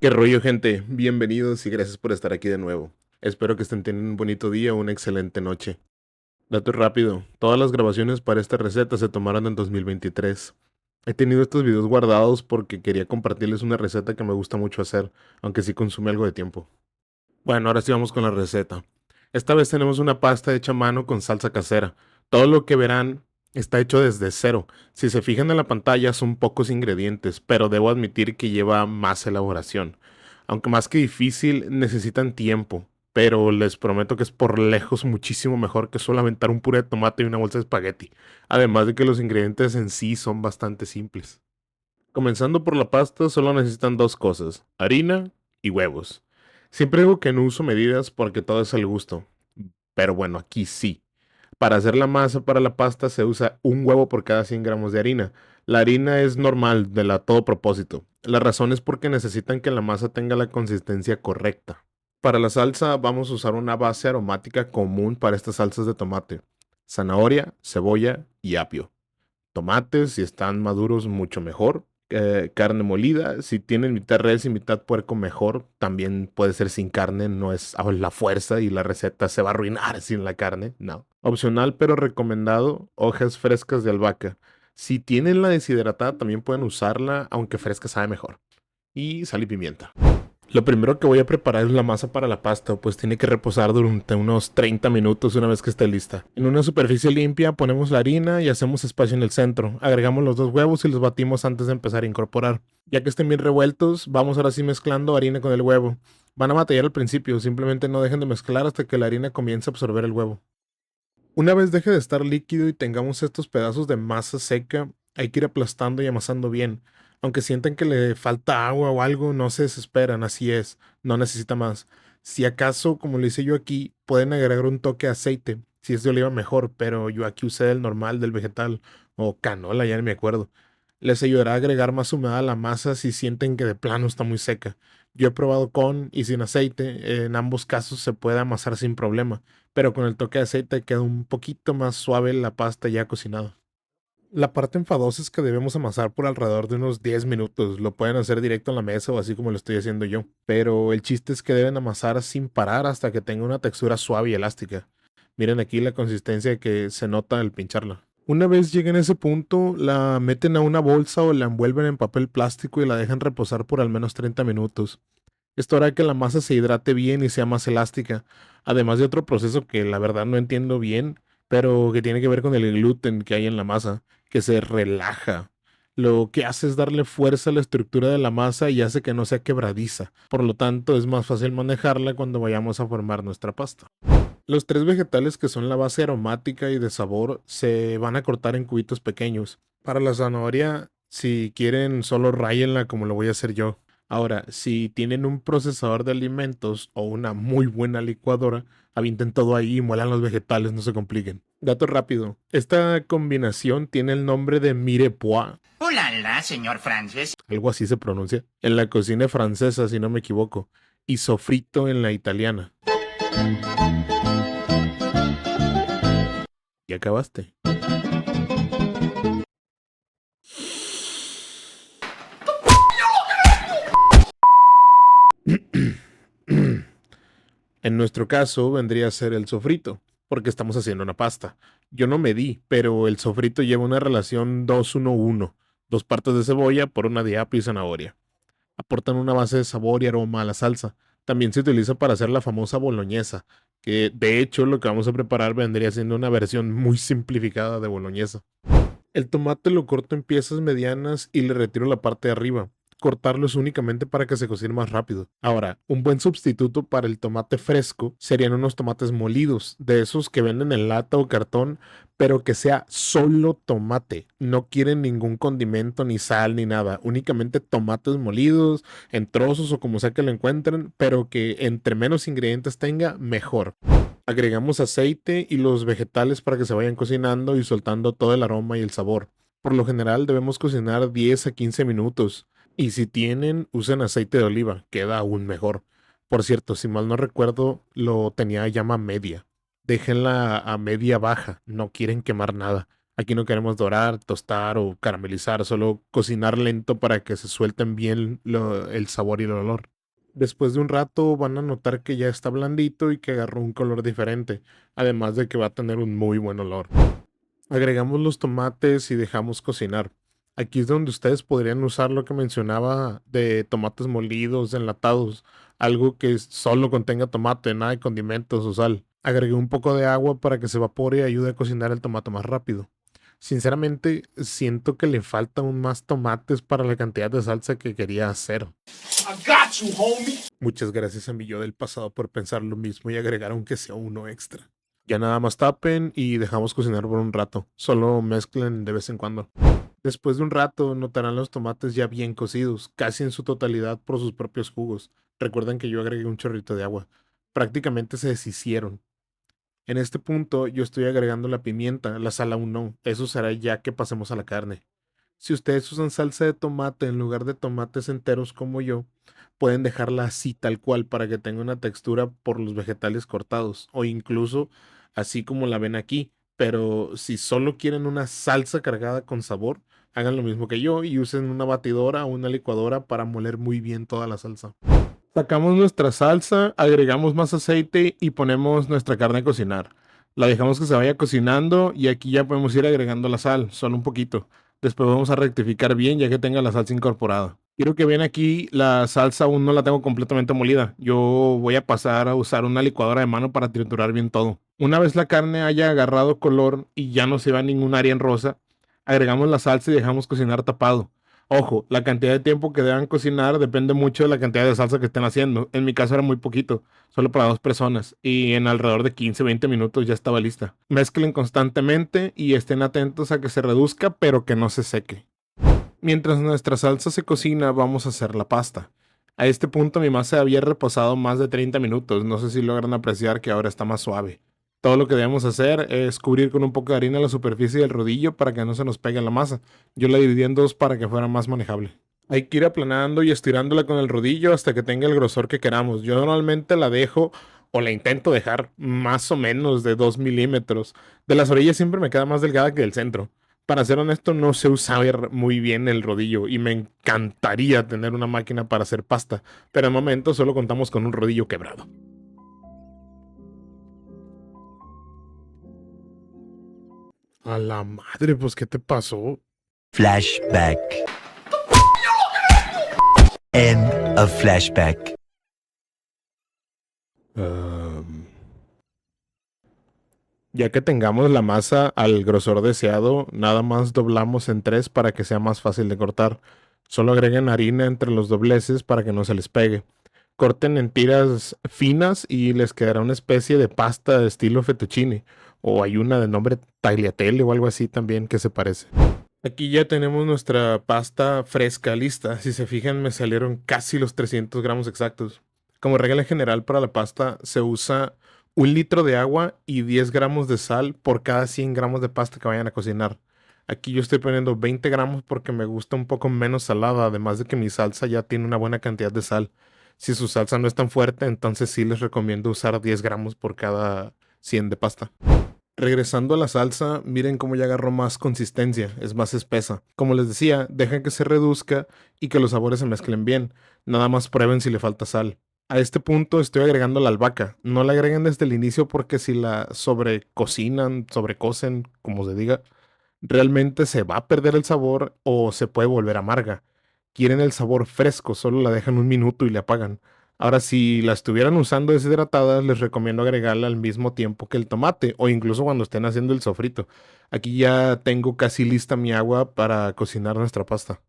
¿Qué rollo, gente? Bienvenidos y gracias por estar aquí de nuevo. Espero que estén teniendo un bonito día o una excelente noche. Dato rápido, todas las grabaciones para esta receta se tomaron en 2023. He tenido estos videos guardados porque quería compartirles una receta que me gusta mucho hacer, aunque sí consume algo de tiempo. Bueno, ahora sí vamos con la receta. Esta vez tenemos una pasta hecha a mano con salsa casera. Todo lo que verán está hecho desde cero. Si se fijan en la pantalla son pocos ingredientes, pero debo admitir que lleva más elaboración. Aunque más que difícil, necesitan tiempo, pero les prometo que es por lejos muchísimo mejor que solo aventar un puré de tomate y una bolsa de espagueti. Además de que los ingredientes en sí son bastante simples. Comenzando por la pasta, solo necesitan dos cosas, harina y huevos. Siempre digo que no uso medidas porque todo es al gusto, pero bueno, aquí sí. Para hacer la masa para la pasta se usa un huevo por cada 100 gramos de harina. La harina es normal, de la todo propósito. La razón es porque necesitan que la masa tenga la consistencia correcta. Para la salsa vamos a usar una base aromática común para estas salsas de tomate. Zanahoria, cebolla y apio. Tomates, si están maduros, mucho mejor. Carne molida, si tienen mitad res y mitad puerco, mejor. También puede ser sin carne, no es a la fuerza y la receta se va a arruinar sin la carne, no. Opcional pero recomendado, hojas frescas de albahaca. Si tienen la deshidratada, también pueden usarla, aunque fresca sabe mejor. Y sal y pimienta. Lo primero que voy a preparar es la masa para la pasta, pues tiene que reposar durante unos 30 minutos una vez que esté lista. En una superficie limpia ponemos la harina y hacemos espacio en el centro. Agregamos los dos huevos y los batimos antes de empezar a incorporar. Ya que estén bien revueltos, vamos ahora sí mezclando harina con el huevo. Van a batallar al principio, simplemente no dejen de mezclar hasta que la harina comience a absorber el huevo. Una vez deje de estar líquido y tengamos estos pedazos de masa seca, hay que ir aplastando y amasando bien. Aunque sientan que le falta agua o algo, no se desesperan, así es, no necesita más. Si acaso, como lo hice yo aquí, pueden agregar un toque de aceite. Si es de oliva mejor, pero yo aquí usé el normal del vegetal o canola, ya no me acuerdo. Les ayudará a agregar más humedad a la masa si sienten que de plano está muy seca. Yo he probado con y sin aceite, en ambos casos se puede amasar sin problema, pero con el toque de aceite queda un poquito más suave la pasta ya cocinada. La parte enfadosa es que debemos amasar por alrededor de unos 10 minutos. Lo pueden hacer directo en la mesa o así como lo estoy haciendo yo. Pero el chiste es que deben amasar sin parar hasta que tenga una textura suave y elástica. Miren aquí la consistencia que se nota al pincharla. Una vez lleguen a ese punto, la meten a una bolsa o la envuelven en papel plástico y la dejan reposar por al menos 30 minutos. Esto hará que la masa se hidrate bien y sea más elástica, además de otro proceso que la verdad no entiendo bien, pero que tiene que ver con el gluten que hay en la masa, que se relaja. Lo que hace es darle fuerza a la estructura de la masa y hace que no sea quebradiza. Por lo tanto, es más fácil manejarla cuando vayamos a formar nuestra pasta. Los tres vegetales que son la base aromática y de sabor se van a cortar en cubitos pequeños. Para la zanahoria, si quieren, solo ráyenla como lo voy a hacer yo. Ahora, si tienen un procesador de alimentos o una muy buena licuadora, avienten todo ahí y muelan los vegetales, no se compliquen. Dato rápido, esta combinación tiene el nombre de mirepoix, Hola, señor Francis. algo así se pronuncia, en la cocina francesa, si no me equivoco, y sofrito en la italiana. ¿Ya acabaste? En nuestro caso vendría a ser el sofrito, porque estamos haciendo una pasta. Yo no medí, pero el sofrito lleva una relación 2-1-1, dos partes de cebolla por una de apio y zanahoria. Aportan una base de sabor y aroma a la salsa. También se utiliza para hacer la famosa boloñesa, que de hecho lo que vamos a preparar vendría siendo una versión muy simplificada de boloñesa. El tomate lo corto en piezas medianas y le retiro la parte de arriba. Cortarlo es únicamente para que se cocine más rápido. Ahora, un buen sustituto para el tomate fresco serían unos tomates molidos, de esos que venden en lata o cartón, pero que sea solo tomate. No quieren ningún condimento, ni sal, ni nada. Únicamente tomates molidos, en trozos o como sea que lo encuentren, pero que entre menos ingredientes tenga, mejor. Agregamos aceite y los vegetales para que se vayan cocinando y soltando todo el aroma y el sabor. Por lo general debemos cocinar 10 a 15 minutos. Y si tienen, usen aceite de oliva, queda aún mejor. Por cierto, si mal no recuerdo, lo tenía a llama media. Déjenla a media baja, no quieren quemar nada. Aquí no queremos dorar, tostar o caramelizar, solo cocinar lento para que se suelten bien el sabor y el olor. Después de un rato van a notar que ya está blandito y que agarró un color diferente, además de que va a tener un muy buen olor. Agregamos los tomates y dejamos cocinar. Aquí es donde ustedes podrían usar lo que mencionaba de tomates molidos, enlatados, algo que solo contenga tomate, nada de condimentos o sal. Agregué un poco de agua para que se evapore y ayude a cocinar el tomate más rápido. Sinceramente, siento que le falta aún más tomates para la cantidad de salsa que quería hacer. I got you, homie. Muchas gracias a mi yo del pasado por pensar lo mismo y agregar aunque sea uno extra. Ya nada más tapen y dejamos cocinar por un rato. Solo mezclen de vez en cuando. Después de un rato notarán los tomates ya bien cocidos, casi en su totalidad por sus propios jugos. Recuerden que yo agregué un chorrito de agua. Prácticamente se deshicieron. En este punto yo estoy agregando la pimienta, la sal aún no. Eso será ya que pasemos a la carne. Si ustedes usan salsa de tomate en lugar de tomates enteros como yo, pueden dejarla así tal cual para que tenga una textura por los vegetales cortados o incluso así como la ven aquí. Pero si solo quieren una salsa cargada con sabor, hagan lo mismo que yo y usen una batidora o una licuadora para moler muy bien toda la salsa. Sacamos nuestra salsa, agregamos más aceite y ponemos nuestra carne a cocinar. La dejamos que se vaya cocinando y aquí ya podemos ir agregando la sal, solo un poquito. Después vamos a rectificar bien ya que tenga la salsa incorporada. Quiero que vean aquí, la salsa aún no la tengo completamente molida. Yo voy a pasar a usar una licuadora de mano para triturar bien todo. Una vez la carne haya agarrado color y ya no se va ningún área en rosa, agregamos la salsa y dejamos cocinar tapado. Ojo, la cantidad de tiempo que deban cocinar depende mucho de la cantidad de salsa que estén haciendo. En mi caso era muy poquito, solo para 2 personas, y en alrededor de 15-20 minutos ya estaba lista. Mezclen constantemente y estén atentos a que se reduzca, pero que no se seque. Mientras nuestra salsa se cocina, vamos a hacer la pasta. A este punto mi masa había reposado más de 30 minutos, no sé si logran apreciar que ahora está más suave. Todo lo que debemos hacer es cubrir con un poco de harina la superficie del rodillo para que no se nos pegue la masa. Yo la dividí en dos para que fuera más manejable. Hay que ir aplanando y estirándola con el rodillo hasta que tenga el grosor que queramos. Yo normalmente la dejo o la intento dejar más o menos de 2 milímetros. De las orillas siempre me queda más delgada que del centro. Para ser honesto, no sé usar muy bien el rodillo y me encantaría tener una máquina para hacer pasta, pero de momento solo contamos con un rodillo quebrado. A la madre, pues, ¿qué te pasó? Flashback. End of flashback. Ya que tengamos la masa al grosor deseado, nada más doblamos en 3 para que sea más fácil de cortar. Solo agreguen harina entre los dobleces para que no se les pegue. Corten en tiras finas y les quedará una especie de pasta de estilo fettuccine. O hay una de nombre tagliatelle o algo así también que se parece. Aquí ya tenemos nuestra pasta fresca lista. Si se fijan, me salieron casi los 300 gramos exactos. Como regla general para la pasta, se usa 1 litro de agua y 10 gramos de sal por cada 100 gramos de pasta que vayan a cocinar. Aquí yo estoy poniendo 20 gramos porque me gusta un poco menos salada, además de que mi salsa ya tiene una buena cantidad de sal. Si su salsa no es tan fuerte, entonces sí les recomiendo usar 10 gramos por cada 100 de pasta. Regresando a la salsa, miren cómo ya agarró más consistencia, es más espesa. Como les decía, dejen que se reduzca y que los sabores se mezclen bien. Nada más prueben si le falta sal. A este punto estoy agregando la albahaca. No la agreguen desde el inicio porque si la sobrecocinan, sobrecocen, como se diga, realmente se va a perder el sabor o se puede volver amarga. Quieren el sabor fresco, solo la dejan un minuto y le apagan. Ahora, si la estuvieran usando deshidratada, les recomiendo agregarla al mismo tiempo que el tomate o incluso cuando estén haciendo el sofrito. Aquí ya tengo casi lista mi agua para cocinar nuestra pasta.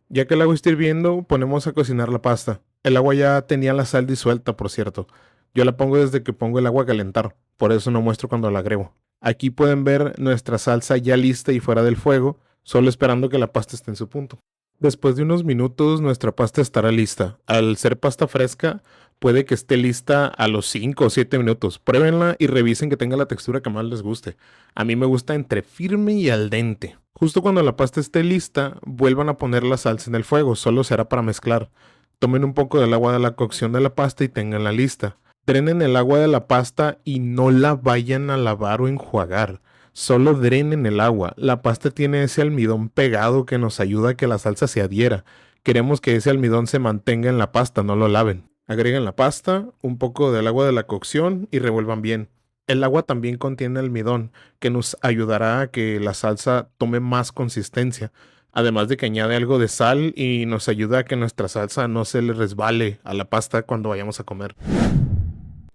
Ya que el agua está hirviendo, ponemos a cocinar la pasta. El agua ya tenía la sal disuelta, por cierto. Yo la pongo desde que pongo el agua a calentar, por eso no muestro cuando la agrego. Aquí pueden ver nuestra salsa ya lista y fuera del fuego, solo esperando que la pasta esté en su punto. Después de unos minutos nuestra pasta estará lista. Al ser pasta fresca, puede que esté lista a los 5 o 7 minutos. Pruébenla y revisen que tenga la textura que más les guste. A mí me gusta entre firme y al dente. Justo cuando la pasta esté lista, vuelvan a poner la salsa en el fuego, solo será para mezclar. Tomen un poco del agua de la cocción de la pasta y tenganla lista. Drenen el agua de la pasta y no la vayan a lavar o enjuagar. Solo drenen el agua. La pasta tiene ese almidón pegado que nos ayuda a que la salsa se adhiera. Queremos que ese almidón se mantenga en la pasta, no lo laven. Agreguen la pasta, un poco del agua de la cocción y revuelvan bien. El agua también contiene almidón, que nos ayudará a que la salsa tome más consistencia. Además de que añade algo de sal y nos ayuda a que nuestra salsa no se le resbale a la pasta cuando vayamos a comer.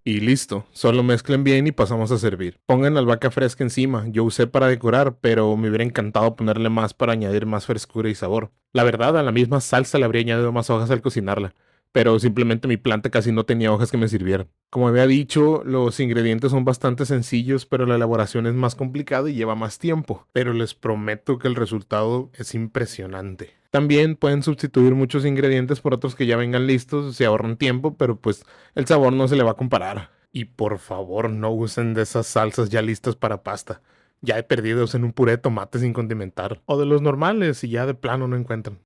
Y listo, solo mezclen bien y pasamos a servir. Pongan albahaca fresca encima, yo usé para decorar, pero me hubiera encantado ponerle más para añadir más frescura y sabor. La verdad, a la misma salsa le habría añadido más hojas al cocinarla, pero simplemente mi planta casi no tenía hojas que me sirvieran. Como había dicho, los ingredientes son bastante sencillos, pero la elaboración es más complicada y lleva más tiempo. Pero les prometo que el resultado es impresionante. También pueden sustituir muchos ingredientes por otros que ya vengan listos, se ahorran tiempo, pero pues el sabor no se le va a comparar. Y por favor no usen de esas salsas ya listas para pasta. Ya he perdido en un puré de tomate sin condimentar. O de los normales y ya de plano no encuentran.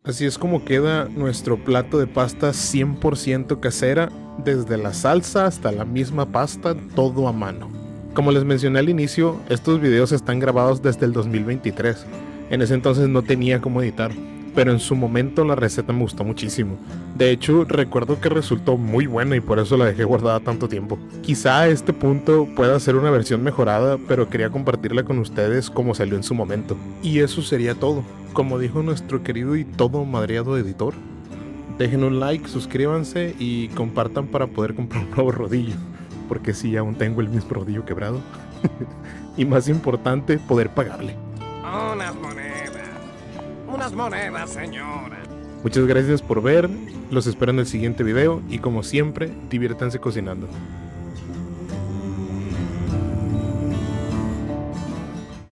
Así es como queda nuestro plato de pasta 100% casera, desde la salsa hasta la misma pasta, todo a mano. Como les mencioné al inicio, estos videos están grabados desde el 2023. En ese entonces no tenía cómo editar, pero en su momento la receta me gustó muchísimo. De hecho, recuerdo que resultó muy buena y por eso la dejé guardada tanto tiempo. Quizá a este punto pueda ser una versión mejorada, pero quería compartirla con ustedes como salió en su momento. Y eso sería todo. Como dijo nuestro querido y todo madreado editor, dejen un like, suscríbanse y compartan para poder comprar un nuevo rodillo, porque sí, aún tengo el mismo rodillo quebrado. Y más importante, poder pagarle. Unas monedas, señora. Muchas gracias por ver, los espero en el siguiente video y como siempre, diviértanse cocinando.